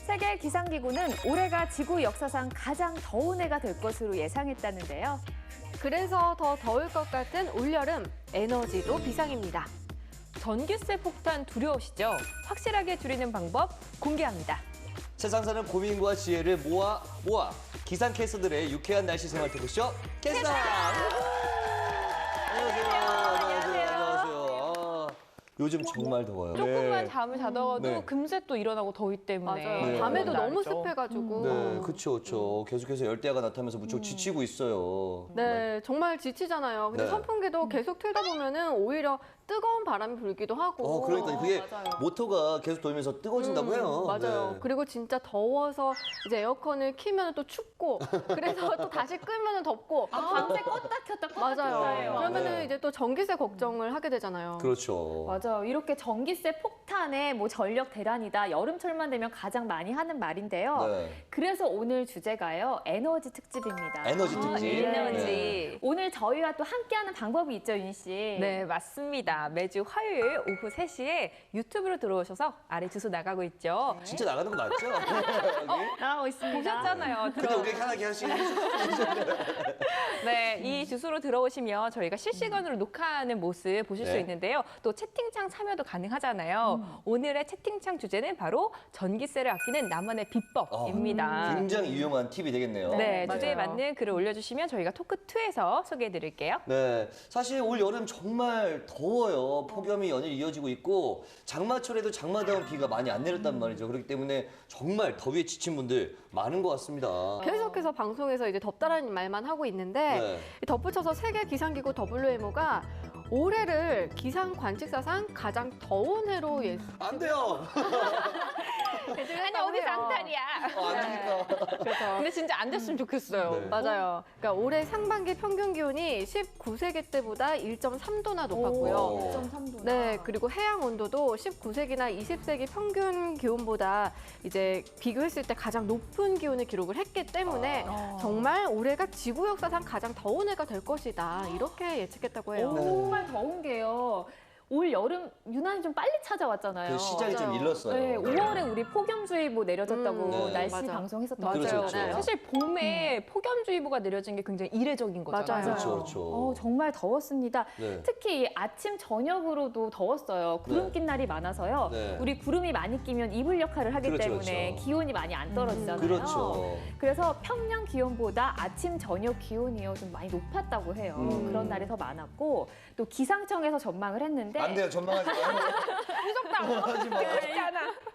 세계 기상기구는 올해가 지구 역사상 가장 더운 해가 될 것으로 예상했다는데요. 그래서 더 더울 것 같은 올여름, 에너지도 비상입니다. 전기세 폭탄 두려우시죠? 확실하게 줄이는 방법 공개합니다. 세상 사는 고민과 지혜를 모아 기상캐스터들의 유쾌한 날씨 생활 토크쇼 캐스터! 안녕하세요. 요즘 정말 더워요. 조금만 잠을 자다가도 네. 금세 또 일어나고 더위 때문에. 맞아요. 네. 밤에도 그런 너무 날이죠. 습해가지고. 네, 그렇죠. 계속해서 열대야가 나타나면서 무척 지치고 있어요. 네, 정말 지치잖아요. 근데 네. 선풍기도 계속 틀다 보면은 오히려 뜨거운 바람이 불기도 하고. 그러니까 그게 맞아요. 모터가 계속 돌면서 뜨거워진다고 해요. 맞아요. 네. 그리고 진짜 더워서 이제 에어컨을 키면 또 춥고, 그래서 또 다시 끄면 덥고. 밤새 껐다 켰다 껐다 맞아요. 켰다예요. 그러면은 네. 이제 또 전기세 걱정을 하게 되잖아요. 그렇죠. 맞아요. 이렇게 전기세 폭탄에 뭐 전력 대란이다. 여름철만 되면 가장 많이 하는 말인데요. 네. 그래서 오늘 주제가요. 에너지 특집입니다. 에너지 특집. 에너지. 네. 오늘 저희와 또 함께하는 방법이 있죠, 윤 씨. 네, 맞습니다. 매주 화요일 오후 3시에 유튜브로 들어오셔서 아래 주소 나가고 있죠. 진짜 나가는 거 맞죠? 여기? 나오고 있습니다. 보셨잖아요. 근데 우리 편하게 하시고. 네, 이 주소로 들어오시면 저희가 실시간으로 녹화하는 모습 보실 수 네. 있는데요. 또 채팅창 참여도 가능하잖아요. 오늘의 채팅창 주제는 바로 전기세를 아끼는 나만의 비법입니다. 굉장히 유용한 팁이 되겠네요. 네, 맞아요. 주제에 맞는 글을 올려주시면 저희가 토크2에서 소개해드릴게요. 네, 사실 올 여름 정말 더워요. 폭염이 연일 이어지고 있고 장마철에도 장마다운 비가 많이 안 내렸단 말이죠. 그렇기 때문에 정말 더위에 지친 분들 많은 것 같습니다. 계속해서 방송에서 이제 덥다라는 말만 하고 있는데 네. 덧붙여서 세계 기상기구 WMO가 올해를 기상 관측사상 가장 더운 해로 안 돼요. 아니, 어디 쌍탈이야. 안 되니까. 그렇죠. 근데 진짜 안 됐으면 좋겠어요. 네. 맞아요. 그러니까 올해 상반기 평균 기온이 19세기 때보다 1.3도나 높았고요. 오. 1.3도. 네, 그리고 해양 온도도 19세기나 20세기 평균 기온보다 이제 비교했을 때 가장 높은 기온을 기록을 했기 때문에 정말 올해가 지구 역사상 가장 더운 해가 될 것이다. 이렇게 예측했다고 해요. 정말 더운 게요. 올 여름 유난히 좀 빨리 찾아왔잖아요. 그 시작이 좀 맞아요. 일렀어요. 네, 5월에 우리 폭염주의보 내려졌다고 네. 날씨 맞아. 방송했었던 맞아요. 그렇죠, 거잖아요. 그렇죠. 사실 봄에 폭염주의보가 내려진 게 굉장히 이례적인 거잖아요. 맞아요. 그렇죠. 정말 더웠습니다. 네. 특히 아침 저녁으로도 더웠어요. 구름 네. 낀 날이 많아서요. 네. 우리 구름이 많이 끼면 이불 역할을 하기 그렇죠, 때문에 그렇죠. 기온이 많이 안 떨어지잖아요. 그렇죠. 그래서 평년 기온보다 아침 저녁 기온이요 좀 많이 높았다고 해요. 그런 날이 더 많았고 또 기상청에서 전망을 했는데 안 돼요. 전망하지 마요. 전망하지 마.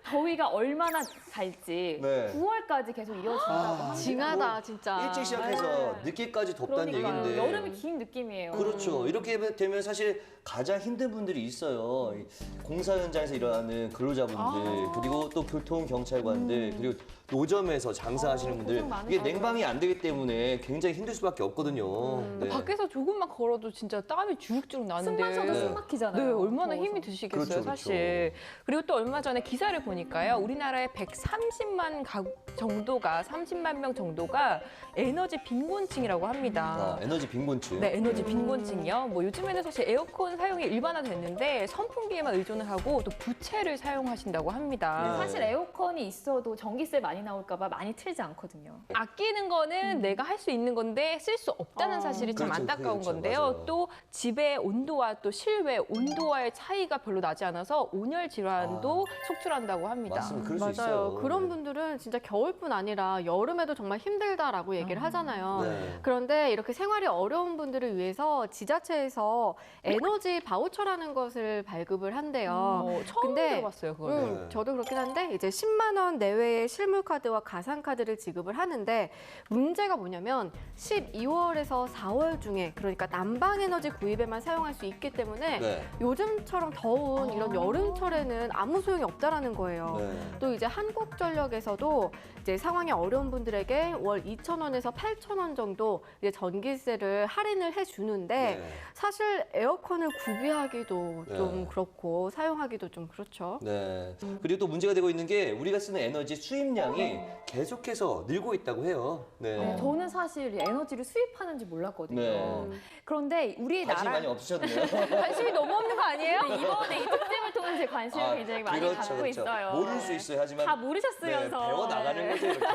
더위가 얼마나 갈지 네. 9월까지 계속 이어진다고 합니다. 징하다, 진짜. 일찍 시작해서 늦게까지 덥다는 그러니까요. 얘긴데. 여름이 긴 느낌이에요. 그렇죠. 이렇게 되면 사실 가장 힘든 분들이 있어요. 이 공사 현장에서 일어나는 근로자분들, 그리고 또 교통 경찰관들, 그리고 노점에서 장사하시는 분들. 고생 이게 많으시죠. 냉방이 안 되기 때문에 굉장히 힘들 수밖에 없거든요. 네. 밖에서 조금만 걸어도 진짜 땀이 주룩주룩 나는데. 숨 마셔도 네. 숨 막히잖아요. 네, 얼마나 더워서. 힘이 드시겠어요, 그렇죠, 사실. 그리고 또 얼마 전에 기사를 보니까요. 우리나라의 130만 가구 정도가, 30만 명 정도가 에너지 빈곤층이라고 합니다. 에너지 빈곤층. 네, 에너지 빈곤층이요. 뭐 요즘에는 사실 에어컨 사용이 일반화됐는데 선풍기에만 의존을 하고 또 부채를 사용하신다고 합니다. 네. 사실 에어컨이 있어도 전기세 많이 나올까 봐 많이 틀지 않거든요. 아끼는 거는 내가 할 수 있는 건데 쓸 수 없다는 사실이 참 그렇죠, 안타까운 그렇죠. 건데요. 맞아요. 또 집의 온도와 또 실외 온도와의 차이가 별로 나지 않아서 온열 질환도 속출한다고 합니다. 맞습니다. 그럴 수 맞아요. 있어요. 그런 분들은 진짜 겨울뿐 아니라 여름에도 정말 힘들다라고 얘기를 하잖아요. 네. 그런데 이렇게 생활이 어려운 분들을 위해서 지자체에서 에너지 바우처라는 것을 발급을 한대요. 처음 들어봤어요, 그거를. 네. 저도 그렇긴 한데 이제 10만 원 내외의 실물 카드와 가상 카드를 지급을 하는데 문제가 뭐냐면 12월에서 4월 중에 그러니까 난방 에너지 구입에만 사용할 수 있기 때문에 네. 요즘처럼 더운 이런 여름철에는 아무 소용이 없다라는 거예요. 네. 또 이제 한국전력에서도 이제 상황이 어려운 분들에게 월 2,000원에서 8,000원 정도 이제 전기세를 할인을 해주는데 네. 사실 에어컨을 구비하기도 네. 좀 그렇고 사용하기도 좀 그렇죠. 네. 그리고 또 문제가 되고 있는 게 우리가 쓰는 에너지 수입량이 계속해서 늘고 있다고 해요. 네. 저는 사실 에너지를 수입하는지 몰랐거든요. 네. 그런데 관심이 많이 없으셨네요. 관심이 너무 없는 거 아니에요? 근데 이번에 이 특집을 통해서 제 관심을 굉장히 많이 갖고 있어요. 모를 수 있어요. 하지만 다 모르셨으면서. 네, 배워 나가는 거죠. 이렇게.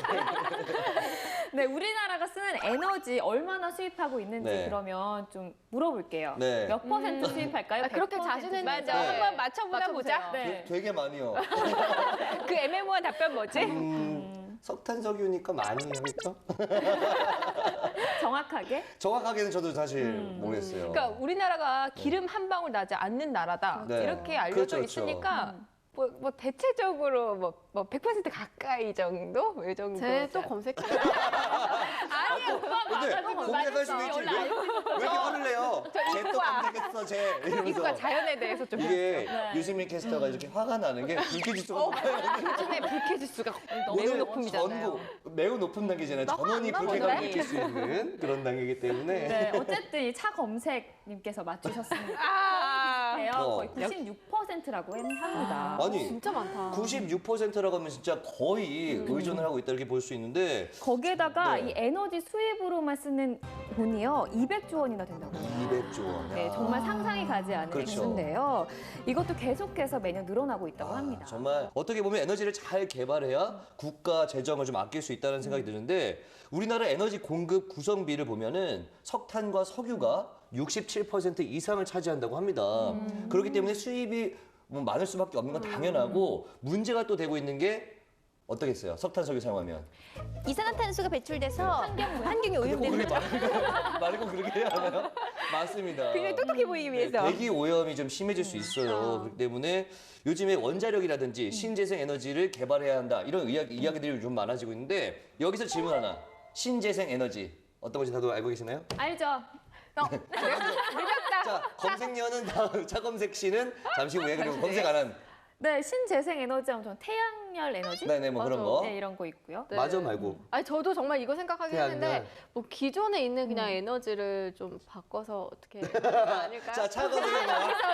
네, 우리나라가 쓰는 에너지 얼마나 수입하고 있는지 네. 그러면 좀 물어볼게요. 네. 몇 퍼센트 수입할까요? 그렇게 100% 자신 있는 맞아. 네. 한번 맞춰보나 보자. 맞춰보세요. 네. 되게 많이요. 그 애매모호한 답변 뭐지? 석탄 석유니까 많이 하겠죠? 정확하게? 정확하게는 저도 사실 모르겠어요. 그러니까 우리나라가 기름 한 방울 나지 않는 나라다. 네. 이렇게 알려져 그렇죠, 그렇죠. 있으니까 뭐 대체적으로 뭐 100% 가까이 정도? 이 정도. 쟤또 검색해. 근데 공략할 수도 있지. 왜 이렇게 화를 내요? 쟤또 이과. 검색했어, 쟤. 이러면서. 이과 자연에 대해서 좀 이게 유시민 캐스터가 이렇게 화가 나는 게 불쾌지수가 높아요. 요즘에 불쾌지수가 매우 높음이잖아요. 매우 높은 단계잖아요. 전원이 나 불쾌감을 보네. 느낄 수 있는 그런 단계이기 때문에. 네, 어쨌든 이 차 검색님께서 맞추셨습니다. 아, 거의 어. 거의 96%라고 합니다. 아니, 진짜 많다. 96%라고 하면 진짜 거의 의존을 하고 있다 이렇게 볼 수 있는데 거기에다가 네. 이 에너지 수입으로만 쓰는 돈이요 200조 원이나 된다고 해요. 200조 원. 네, 정말 상상이 가지 않는 그렇죠. 액수인데요. 이것도 계속해서 매년 늘어나고 있다고 합니다. 정말 어떻게 보면 에너지를 잘 개발해야 국가 재정을 좀 아낄 수 있다는 생각이 드는데 우리나라 에너지 공급 구성비를 보면은 석탄과 석유가 67% 이상을 차지한다고 합니다. 그렇기 때문에 수입이 뭐 많을 수밖에 없는 건 당연하고 문제가 또 되고 있는 게 어떻겠어요? 석탄, 석유 사용하면. 이산화탄소가 배출돼서 환경이 오염된다. 말고 그렇게 해야 하나요? 맞습니다. 굉장히 똑똑해 보이기 위해서. 네, 대기 오염이 좀 심해질 수 있어요. 그렇기 때문에 요즘에 원자력이라든지 신재생 에너지를 개발해야 한다. 이런 이야기들이 좀 많아지고 있는데 여기서 질문 하나. 신재생 에너지 어떤 건지 다들 알고 계시나요? 알죠? 자, 검색녀는 다음 차검색 씨는 잠시 후에 그리고 검색 안 한. 네, 신재생 에너지 하면 저는 태양열 에너지? 네네, 뭐 그런 맞아. 거. 네, 이런 거 있고요. 네. 맞아 말고. 아니 저도 정말 이거 생각하긴 태양열. 했는데 뭐 기존에 있는 그냥 에너지를 좀 바꿔서 어떻게 아닐까요? 자, 차검색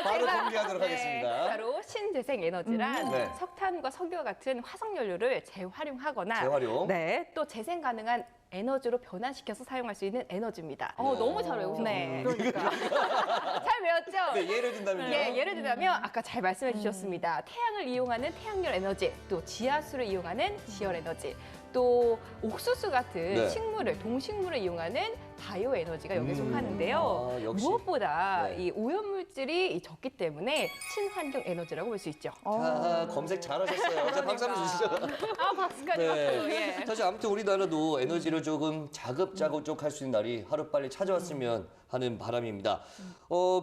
바로 공개하도록 네, 하겠습니다. 바로 신재생 에너지란 네. 석탄과 석유와 같은 화석 연료를 재활용하거나 재활용. 네, 또 재생 가능한 에너지로 변환시켜서 사용할 수 있는 에너지입니다. 너무 잘 외우셨어요. 네. 잘 외웠죠? 네, 예를 든다면요. 예, 예를 들자면 아까 잘 말씀해 주셨습니다. 태양을 이용하는 태양열 에너지, 또 지하수를 이용하는 지열 에너지, 또 옥수수 같은 네. 식물을 동식물을 이용하는 바이오 에너지가 여기에 속하는데요. 아, 역시. 무엇보다 네. 이 오염 물질이 적기 때문에 친환경 에너지라고 볼 수 있죠. 자, 검색 잘하셨어요. 자, 박수 한번 주시죠. 아, 박수까지 네. 박수. 예. 사실 아무튼 우리나라도 에너지를 조금 자급자족 할 수 있는 날이 하루빨리 찾아왔으면 하는 바람입니다.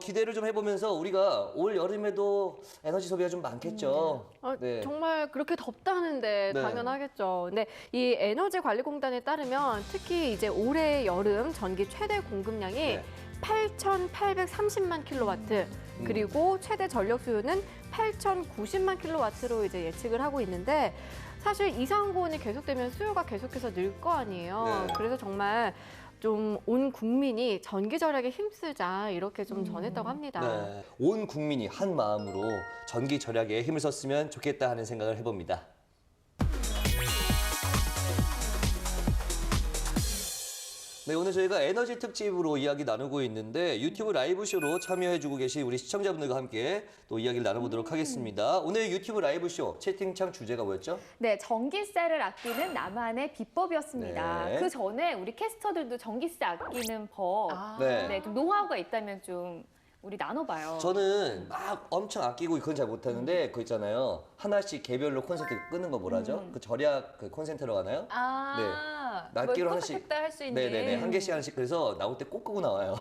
기대를 좀 해보면서 우리가 올 여름에도 에너지 소비가 좀 많겠죠. 네. 정말 그렇게 덥다는데 네. 당연하겠죠. 근데 이 에너지관리공단에 따르면 특히 이제 올해 여름 전기 최대 공급량이 네. 8,830만 킬로와트 그리고 최대 전력 수요는 8,090만 킬로와트로 이제 예측을 하고 있는데 사실 이상 고온이 계속되면 수요가 계속해서 늘 거 아니에요. 네. 그래서 정말 좀 온 국민이 전기 절약에 힘쓰자 이렇게 좀 전했다고 합니다. 네. 온 국민이 한 마음으로 전기 절약에 힘을 썼으면 좋겠다 하는 생각을 해봅니다. 네, 오늘 저희가 에너지 특집으로 이야기 나누고 있는데 유튜브 라이브 쇼로 참여해주고 계신 우리 시청자분들과 함께 또 이야기를 나눠보도록 하겠습니다. 오늘 유튜브 라이브 쇼 채팅창 주제가 뭐였죠? 네, 전기세를 아끼는 나만의 비법이었습니다. 네. 그 전에 우리 캐스터들도 전기세 아끼는 법, 네. 네, 좀 노하우가 있다면 좀 우리 나눠봐요. 저는 막 엄청 아끼고 그건 잘 못하는데 그거 있잖아요. 하나씩 개별로 콘센트 끄는 거 뭐라죠? 그 절약 그 콘센트로 가나요? 아, 낱개로 뭐 하나씩. 껐다 할수 있는. 네네네. 한 개씩 하나씩 그래서 나올 때 꼭 끄고 나와요.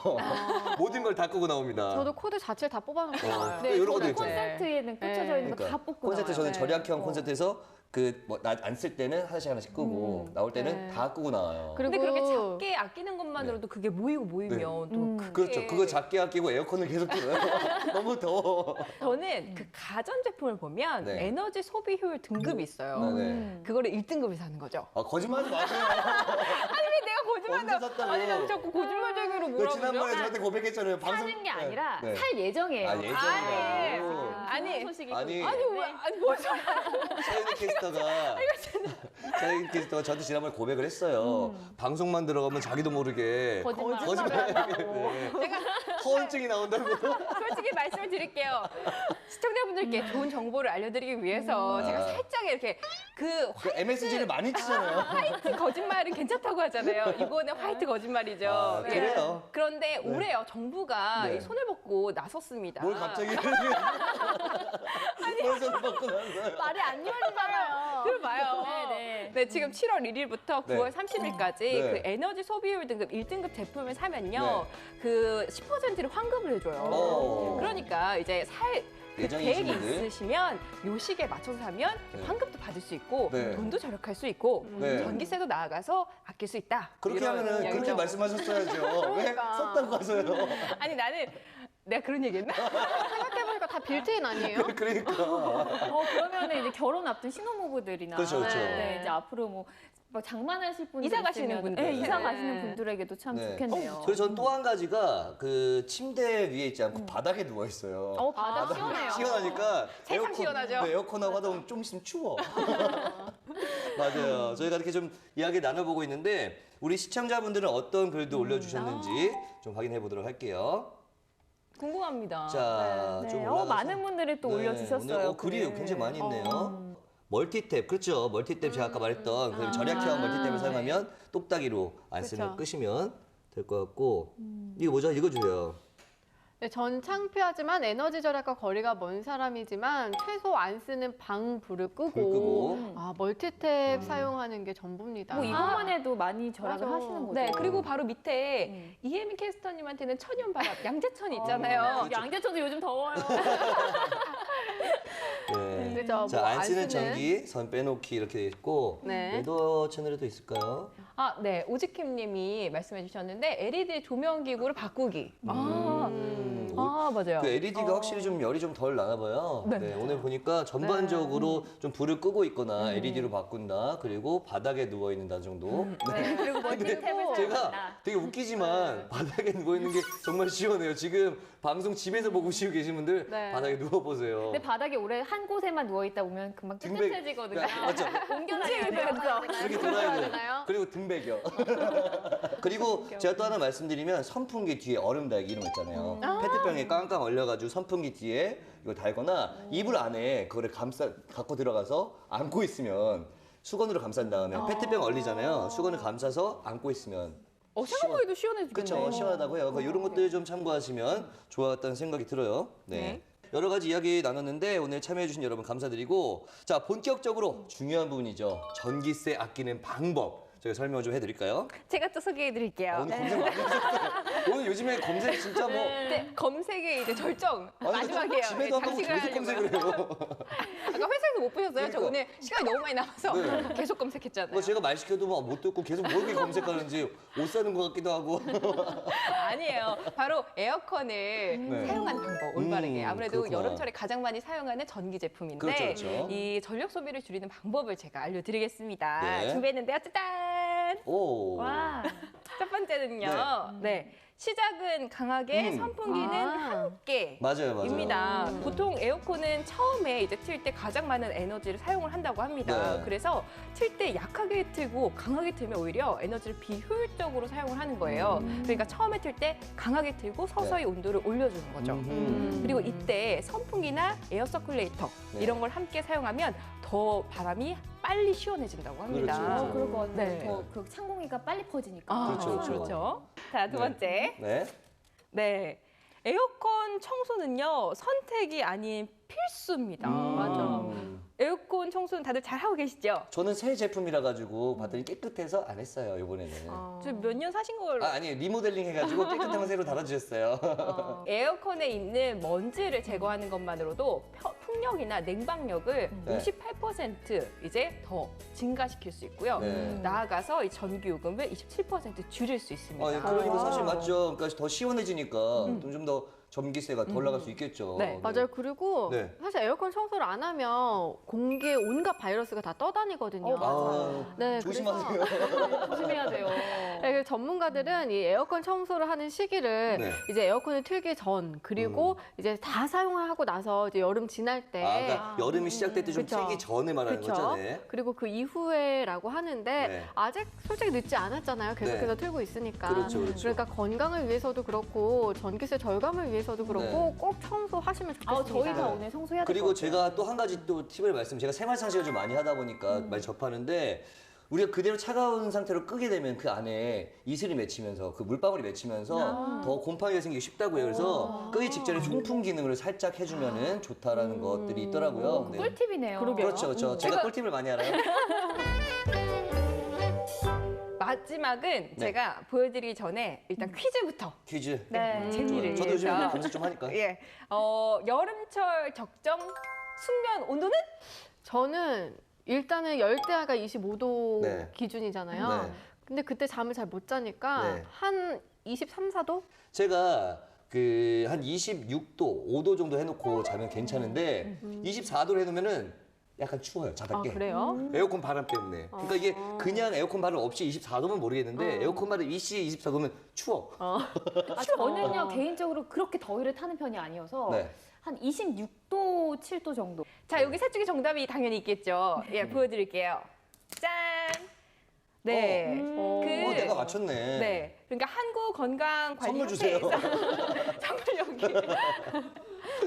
모든 걸 다 끄고 나옵니다. 저도 코드 자체를 다 뽑아놓고 나와요. 네, 이런 것도 저도 있죠. 콘센트에는 꽂혀져 있는 거 다 뽑고 콘센트 나와요. 저는 네. 절약형 콘센트에서 그 뭐 안 쓸 때는 하나씩 끄고 나올 때는 네. 다 끄고 나와요. 그리고 근데 그렇게 작게 아끼는 것만으로도 그게 모이면 네. 또 크게. 그렇죠. 그거 작게 아끼고 에어컨을 계속 틀어요. 너무 더워. 저는 그 가전 제품을 보면 네. 에너지 소비 효율 등급이 있어요. 네네. 그거를 1등급을 사는 거죠. 아, 거짓말하지 마세요. 아니 내가 언제 거짓말한다. 샀다고? 아니 나 자꾸 거짓말쟁이로 그 뭐라고 지난번에 그러죠? 저한테 고백했잖아요. 방송 사는 게 아니라 네. 살 예정이에요. 아, 예정이라고. 아니, 소식이 아니. 아니 왜 뭐 차윤희 캐스터가 저한테 지난번에 고백을 했어요. 방송만 들어가면 자기도 모르게 거짓말. 거짓말. 네. 소원증이 나온다고. 솔직히 말씀을 드릴게요. 시청자분들께 좋은 정보를 알려드리기 위해서 제가 살짝 이렇게 그 MSG를 많이 치잖아요. 화이트 거짓말은 괜찮다고 하잖아요. 이거는 화이트 거짓말이죠. 아, 네. 그래요? 그런데 올해요 정부가 네. 이 손을 뻗고 나섰습니다. 뭘 갑자기 뭘 손을 받고 나서요? 말이 안 이어지잖아요. 들어봐요. 네. 네, 지금 7월 1일부터 네. 9월 30일까지 네. 그 에너지 소비율 등급 1등급 제품을 사면요. 네. 그 10%를 환급을 해줘요. 오. 그러니까 이제 그 예정이신 계획이 분들. 있으시면 요 시기에 맞춰서 사면 네. 환급도 받을 수 있고 네. 돈도 절약할 수 있고 네. 전기세도 나아가서 아낄 수 있다. 그렇게 이런 하면은 그렇게 이야기죠. 말씀하셨어야죠. 왜 섰다고 하세요? 아니 나는 내가 그런 얘기했나? 생각해보니까 다 빌트인 아니에요? 그러니까. 그러면 이제 결혼 앞둔 신혼부부들이나 그렇죠, 그렇죠. 네, 이제 앞으로 뭐 장만하실 분들 이사 가시는 있으면, 분들. 네, 이사 네. 가시는 분들에게도 참 네. 좋겠네요. 그리고 전 또 한 가지가 그 침대 위에 있지 않고 바닥에 누워 있어요. 바닥 시원해요. 시원하니까 세상 시원하죠? 네, 에어컨하고 하다 보면 좀 있으면 추워. 맞아요. 저희가 이렇게 좀 이야기 나눠보고 있는데 우리 시청자분들은 어떤 글도 올려주셨는지 좀 확인해 보도록 할게요. 궁금합니다. 자, 네, 좀 올라가서. 많은 분들이 또 네, 올려주셨어요. 오늘 글이 글을. 굉장히 많이 있네요. 멀티탭, 그렇죠. 멀티탭 제가 아까 말했던 그 절약형 멀티탭을 사용하면 똑딱이로 안 쓰면 그쵸. 끄시면 될 것 같고 이거 뭐죠? 읽어주세요. 네, 전 창피하지만 에너지 절약과 거리가 먼 사람이지만 최소 안 쓰는 방 불을 끄고, 불 끄고. 멀티탭 사용하는 게 전부입니다. 뭐 이것만 해도 많이 절약을 맞아. 하시는 거죠. 네, 그리고 바로 밑에 이혜민 캐스터님한테는 천연바람, 양재천 있잖아요. 양재천도 요즘 더워요. 네. 그죠? 자, 뭐 안 쓰는 전기, 선 빼놓기 이렇게 돼 있고 네. 매도 채널에도 있을까요? 아, 네. 오지킴님이 말씀해 주셨는데 LED 조명 기구를 바꾸기. 맞아요. 그 LED가 확실히 좀 열이 좀 덜 나나 봐요. 네. 네, 오늘 보니까 전반적으로 좀 불을 끄고 있거나 LED로 바꾼다. 그리고 바닥에 누워 있는다 정도. 네. 그리고 멀티탭을 제가 사용한다. 되게 웃기지만 바닥에 누워 있는 게 정말 시원해요. 지금 방송 집에서 보고 계신 분들 네. 바닥에 누워 보세요. 근데 바닥에 오래 한 곳에만 누워 있다 보면 금방 등백. 뜨뜻해지거든요. 맞죠? 옮겨 다녀야 돼요. 이렇게 돌아야 돼요. 되나요? 그리고 등백이요. 그리고 제가 또 하나 말씀드리면 선풍기 뒤에 얼음 달기 이런 거 있잖아요. 페트병에 깡깡 얼려가지고 선풍기 뒤에 이거 달거나 이불 안에 그거를 갖고 들어가서 안고 있으면 수건으로 감싼 다음에 페트병 얼리잖아요. 수건을 감싸서 안고 있으면 생각보기도 시원해지겠네요. 그렇죠. 시원하다고 해요. 이런 것들 좀 참고하시면 좋았다는 생각이 들어요. 네. 여러 가지 이야기 나눴는데 오늘 참여해주신 여러분 감사드리고 자 본격적으로 중요한 부분이죠. 전기세 아끼는 방법. 저희가 설명 좀 해드릴까요? 제가 또 소개해 드릴게요. 오늘 검색 많이 하셨어요. 오늘 요즘에 검색 진짜 뭐 네, 검색의 이제 절정 마지막이에요. 집에도 안 하고 장식을 계속 하려고요. 검색을 해요. 아까 회사에서 못 보셨어요? 그러니까. 저 오늘 시간이 너무 많이 남아서 네. 계속 검색했잖아요. 뭐 제가 말 시켜도 막 못 듣고 계속 뭐 이렇게 검색하는지 옷 사는 것 같기도 하고. 아니에요. 바로 에어컨을 네. 사용하는 방법 올바르게. 아무래도 그렇구나. 여름철에 가장 많이 사용하는 전기 제품인데 그렇죠, 그렇죠. 이 전력 소비를 줄이는 방법을 제가 알려드리겠습니다. 네. 준비했는데요. 짜잔! 오. 와. 첫 번째는요. 네. 시작은 강하게, 선풍기는 함께. 맞아요, 맞아요. 입니다. 보통 에어컨은 처음에 이제 틀 때 가장 많은 에너지를 사용을 한다고 합니다. 네. 그래서 틀 때 약하게 틀고 강하게 틀면 오히려 에너지를 비효율적으로 사용을 하는 거예요. 그러니까 처음에 틀 때 강하게 틀고 서서히 온도를 올려주는 거죠. 그리고 이때 선풍기나 에어 서큘레이터 네. 이런 걸 함께 사용하면 더 바람이 빨리 시원해진다고 합니다. 그렇죠. 그럴 것 같아요. 네. 더 그 찬공기가 빨리 퍼지니까. 아, 그렇죠, 그렇죠. 자, 두 번째. 네. 네. 에어컨 청소는요, 선택이 아닌 필수입니다. 맞아. 에어컨 청소는 다들 잘 하고 계시죠? 저는 새 제품이라 가지고 봤더니 깨끗해서 안 했어요 이번에는. 저 몇 년 사신 걸. 아니 리모델링 해가지고 깨끗한 거 새로 달아주셨어요. 에어컨에 있는 먼지를 제거하는 것만으로도 풍력이나 냉방력을 네. 58% 이제 더 증가시킬 수 있고요. 네. 나아가서 이 전기 요금을 27% 줄일 수 있습니다. 그러니까 사실 맞죠. 그러니까 더 시원해지니까 좀 더 전기세가 덜 나갈 수 있겠죠. 네, 맞아요. 그리고 네. 사실 에어컨 청소를 안 하면 공기에 온갖 바이러스가 다 떠다니거든요. 아, 네, 조심하세요. 조심해야 돼요. 네, 그래서 전문가들은 이 에어컨 청소를 하는 시기를 네. 이제 에어컨을 틀기 전 그리고 이제 다 사용하고 나서 이제 여름 지날 지날 때. 그러니까 여름이 시작될 때 좀 그쵸. 트기 전에 말하는 그쵸? 거죠. 네. 그리고 그 이후에라고 하는데 네. 아직 솔직히 늦지 않았잖아요. 계속해서 네. 틀고 있으니까. 그렇죠, 그렇죠. 러니까 건강을 위해서도 그렇고 전기세 절감을 위해서도 그렇고 네. 꼭 청소하시면 좋겠습니다. 저희 다 오늘 청소해야 될 것 그리고 같아요. 제가 또 한 가지 또 팁을 제가 생활 상식을 좀 많이 하다 보니까 많이 접하는데 우리가 그대로 차가운 상태로 끄게 되면 그 안에 이슬이 맺히면서 그 물방울이 맺히면서 더 곰팡이가 생기기 쉽다고 해요. 그래서 끄기 직전에 송풍 기능을 살짝 해주면은 좋다라는 것들이 있더라고요. 네. 꿀팁이네요. 그렇죠, 그렇죠. 제가 꿀팁을 많이 알아요. 마지막은 제가 보여드리기 전에 일단 퀴즈부터 퀴즈. 네. 재미를 저도 요즘에 위해서. 검색 좀 하니까. 예, 여름철 적정 숙면 온도는? 저는 일단은 열대야가 25도 네. 기준이잖아요. 네. 근데 그때 잠을 잘 못 자니까 네. 한 23, 4도? 제가 그 한 26도, 5도 정도 해놓고 자면 괜찮은데 24도로 해놓으면은 약간 추워요, 자다 깨. 그래요? 에어컨 바람 때문에. 그러니까 이게 그냥 에어컨 바람 없이 24도면 모르겠는데 에어컨 바람 이씨 24도면 추워. 저는요 개인적으로 그렇게 더위를 타는 편이 아니어서 네. 한 26도, 7도 정도. 자, 여기 셋 중에 정답이 당연히 있겠죠. 예, 보여드릴게요. 짠! 네. 내가 맞췄네. 네. 그러니까 선물 주세요. 한국건강관리협회에서 선물 여기.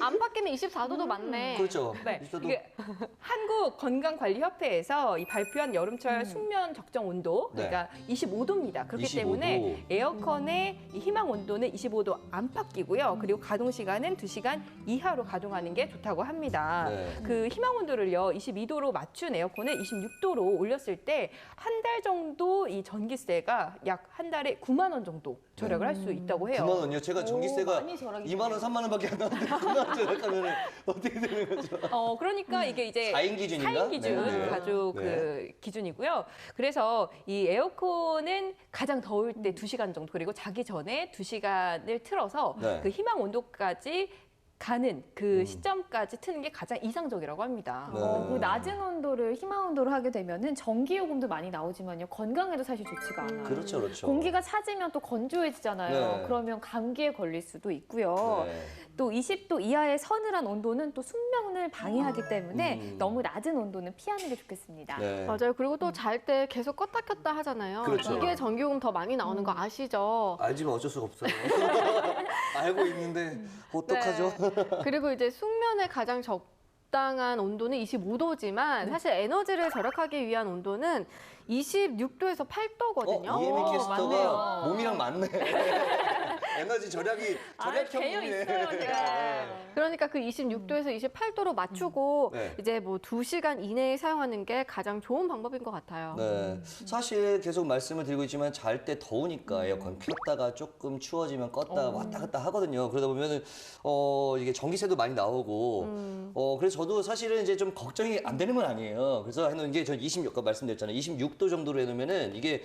안팎이면 24도도 맞네. 그렇죠. 네. 있어도 이게 한국건강관리협회에서 이 발표한 여름철 숙면 적정 온도, 그러니까 25도입니다. 그렇기 25도. 때문에 에어컨의 이 희망 온도는 25도 안팎이고요. 그리고 가동 시간은 2시간 이하로 가동하는 게 좋다고 합니다. 네. 그 희망 온도를요, 22도로 맞춘 에어컨을 26도로 올렸을 때 한 달 정도 이 전기세가 약 한 달에 9만 원 정도 절약을 할 수 있다고 해요. 9만 원이요? 제가 전기세가 많이 절약이 2만 원, 3만 원밖에 안 나오는데 9만 원 절약하면 어떻게 되는 거죠? 그러니까 이게 이제 4인 기준인가? 4인 기준, 네, 네. 가족 네. 그 기준이고요. 그래서 이 에어컨은 가장 더울 때 2시간 정도, 그리고 자기 전에 2시간을 틀어서 네. 그 희망 온도까지 가는 그 시점까지 트는 게 가장 이상적이라고 합니다. 네. 그 낮은 온도를 희망 온도로 하게 되면은 전기 요금도 많이 나오지만요 건강에도 사실 좋지가 않아요. 그렇죠, 그렇죠. 공기가 차지면 또 건조해지잖아요. 네. 그러면 감기에 걸릴 수도 있고요. 네. 또 20도 이하의 서늘한 온도는 또 숙면을 방해하기 때문에 너무 낮은 온도는 피하는 게 좋겠습니다. 네. 맞아요. 그리고 또 잘 때 계속 껐다 켰다 하잖아요. 그렇죠. 이게 전기요금 더 많이 나오는 거 아시죠? 알지만 어쩔 수가 없어요. 알고 있는데 어떡하죠? 그리고 이제 숙면에 가장 적당한 온도는 25도지만 사실 에너지를 절약하기 위한 온도는 26도에서 8도거든요. 이혜민 캐스터가 맞네요. 몸이랑 맞네. 에너지 절약이 절약형 개요 몸이네. 있어요, 제가. 그러니까 그 26도에서 28도로 맞추고 네. 이제 뭐 2시간 이내에 사용하는 게 가장 좋은 방법인 것 같아요. 네. 사실 계속 말씀을 드리고 있지만 잘 때 더우니까 에어컨 켰다가 조금 추워지면 껐다 왔다 갔다 하거든요. 그러다 보면은 이게 전기세도 많이 나오고 그래서 저도 사실은 이제 좀 걱정이 안 되는 건 아니에요. 그래서 해놓은 게 전 26, 아까 말씀드렸잖아요. 26도 정도로 해놓으면은 이게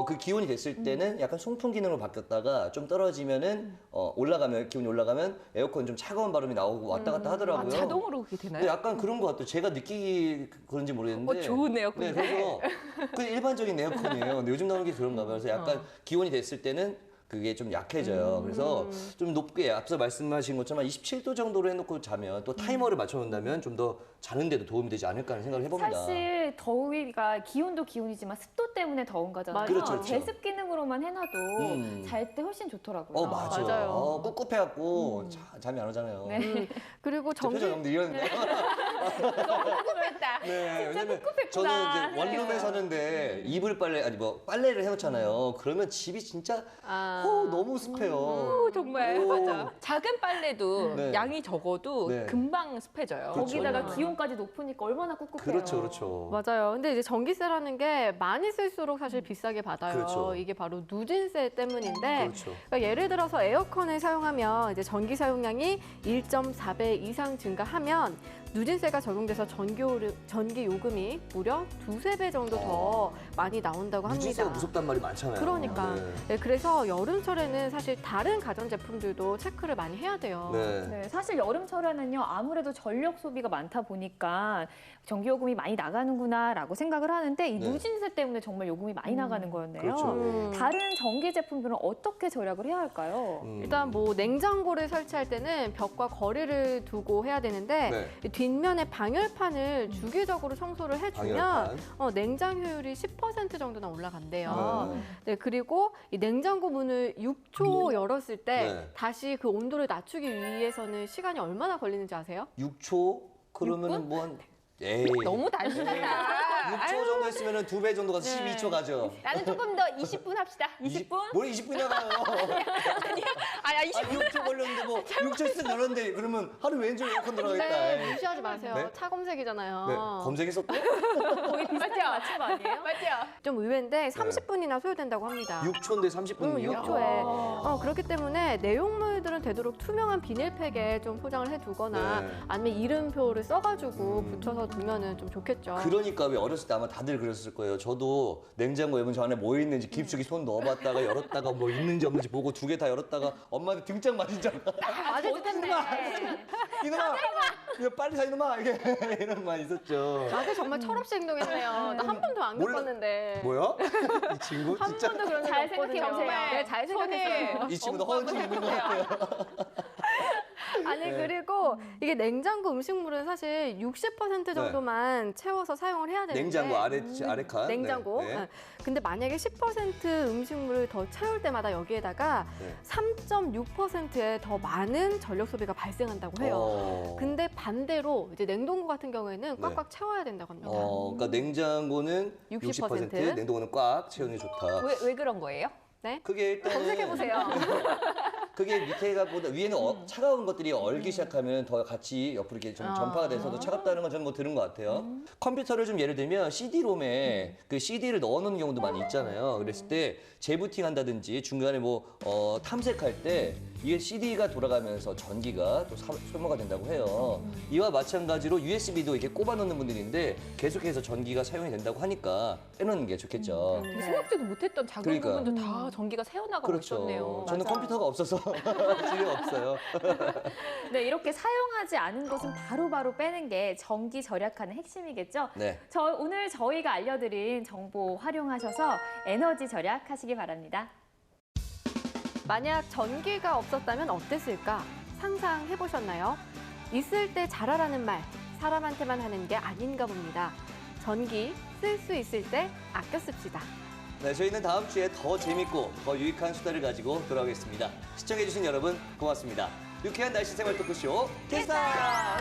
그 기온이 됐을 때는 약간 송풍 기능으로 바뀌었다가 좀 떨어지면은 올라가면 기온이 올라가면 에어컨 좀 차가운 바람이 나오고 왔다 갔다 하더라고요. 자동으로 그렇게 되나요? 네, 약간 그런 것 같아요. 제가 느끼기 그런지 모르겠는데. 좋은 에어컨이네. 네, 그래서 그 일반적인 에어컨이에요. 근데 요즘 나오는 게 그런가 봐요. 그래서 약간 기온이 됐을 때는 그게 좀 약해져요. 그래서 좀 높게 앞서 말씀하신 것처럼 27도 정도로 해놓고 자면 또 타이머를 맞춰놓는다면 좀 더 자는데도 도움이 되지 않을까 하는 생각을 해봅니다. 사실 더위가 기온도 기온이지만 습도 때문에 더운 거잖아요. 그렇죠, 그렇죠. 제습 기능으로만 해놔도 잘 때 훨씬 좋더라고요. 맞아요. 맞아요. 꿉꿉해갖고 잠이 안 오잖아요. 네. 그리고 제 표정 여러분들 이러는데. 궁금했다. 네, 왜냐면 저는 이제 원룸에 사는데 이불 빨래 아니 뭐 빨래를 해놓잖아요. 그러면 집이 진짜 너무 습해요. 정말 오. 맞아. 작은 빨래도 네. 양이 적어도 네. 금방 습해져요. 그렇죠. 거기다가 기온까지 높으니까 얼마나 꿉꿉해요. 그렇죠, 그렇죠. 맞아요. 근데 이제 전기세라는 게 많이 쓸수록 사실 비싸게 받아요. 그렇죠. 이게 바로 누진세 때문인데 그렇죠. 그러니까 예를 들어서 에어컨을 사용하면 이제 전기 사용량이 1.4배 이상 증가하면 누진세가 적용돼서 전기 요금이 무려 2~3배 정도 더 많이 나온다고 합니다. 누진세가 무섭단 말이 많잖아요. 그러니까. 네. 네, 그래서 여름철에는 사실 다른 가전제품들도 체크를 많이 해야 돼요. 네. 네, 사실 여름철에는요 아무래도 전력 소비가 많다 보니까 보니까 전기요금이 많이 나가는구나라고 생각을 하는데 이 네. 누진세 때문에 정말 요금이 많이 나가는 거였네요. 그렇죠. 다른 전기 제품들은 어떻게 절약을 해야 할까요? 일단 뭐 냉장고를 설치할 때는 벽과 거리를 두고 해야 되는데 네. 이 뒷면에 방열판을 주기적으로 청소를 해주면 방열판. 냉장 효율이 10% 정도나 올라간대요. 네. 네, 그리고 이 냉장고 문을 6초 열었을 때 네. 다시 그 온도를 낮추기 위해서는 시간이 얼마나 걸리는지 아세요? 6초? 그러면은 뭐 한... 에이. 너무 단순하다. 6초 정도 했으면 2배 정도 가서 네. 12초 가죠. 나는 조금 더 20분 합시다. 20분? 뭘 20분 나가요? 아야 20분. 6초 걸렸는데 뭐 6초 씩 열었는데 그러면 하루 왼쪽 에어컨 들어가겠다. 네, 에이. 무시하지 마세요. 네? 차 검색이잖아요. 네, 검색했었대? 거의 비슷한 맞춤 아니에요? 맞죠? 좀 의외인데 30분이나 소요된다고 합니다. 6초인데 30분이요? 6초에. 그렇기 때문에 내용물들은 되도록 투명한 비닐팩에 좀 포장을 해두거나 네. 아니면 이름표를 써가지고 붙여서 두면은 좀 좋겠죠. 그러니까 왜 어렸을 때 아마 다들 그랬을 거예요. 저도 냉장고 열면 저 안에 뭐 있는지 깊숙이 손 넣어봤다가 열었다가 뭐 있는지 없는지 보고 2개 다 열었다가 엄마한테 등짝 맞은잖아. 맞을 텐데. 이놈아! 이거 빨리 사 이놈아! 이게 이런 말 있었죠. 나도 정말 철없이 행동했네요. 나 한 번도 안 몰라. 겪었는데. 뭐야? 이 친구 한 진짜 번도 그런 적 잘 없거든요. 생각해보세요. 네, 잘 생각했어요. 이 친구도 허언증 있는 것 같아요. 아니 네. 그리고 이게 냉장고 음식물은 사실 60% 정도만 채워서 사용을 해야 되는데 냉장고 아래 칸. 냉장고. 네. 네. 근데 만약에 10% 음식물을 더 채울 때마다 여기에다가 네. 3.6%의 더 많은 전력 소비가 발생한다고 해요. 근데 반대로 이제 냉동고 같은 경우에는 꽉꽉 채워야 된다고 합니다. 그러니까 냉장고는 60%, 60%, 냉동고는 꽉 채우는 게 좋다. 왜 그런 거예요? 네? 그게 일단 검색해보세요. 그게 밑에가 보다 위에는 차가운 것들이 얼기 시작하면 더 같이 옆으로 이렇게 좀 전파가 돼서 더 차갑다는 건 저는 뭐 들은 것 같아요. 컴퓨터를 좀 예를 들면 CD-롬에 그 CD를 넣어놓는 경우도 많이 있잖아요. 그랬을 때 재부팅 한다든지 중간에 뭐 탐색할 때 이게 CD가 돌아가면서 전기가 또 소모가 된다고 해요. 이와 마찬가지로 USB도 이렇게 꼽아 놓는 분들인데 계속해서 전기가 사용이 된다고 하니까 빼놓는 게 좋겠죠. 생각지도 못했던 작은 그러니까. 부분도 다 전기가 새어나가고 그렇죠. 있었네요. 저는 맞아요. 컴퓨터가 없어서 집에 없어요. 네, 이렇게 사용하지 않은 것은 바로바로 빼는 게 전기 절약하는 핵심이겠죠? 네. 오늘 저희가 알려드린 정보 활용하셔서 에너지 절약하시기 바랍니다. 만약 전기가 없었다면 어땠을까? 상상해보셨나요? 있을 때 잘하라는 말, 사람한테만 하는 게 아닌가 봅니다. 전기 쓸 수 있을 때 아껴 씁시다. 네, 저희는 다음 주에 더 재밌고 더 유익한 수다를 가지고 돌아오겠습니다. 시청해주신 여러분 고맙습니다. 유쾌한 날씨 생활 토크쇼 키스타!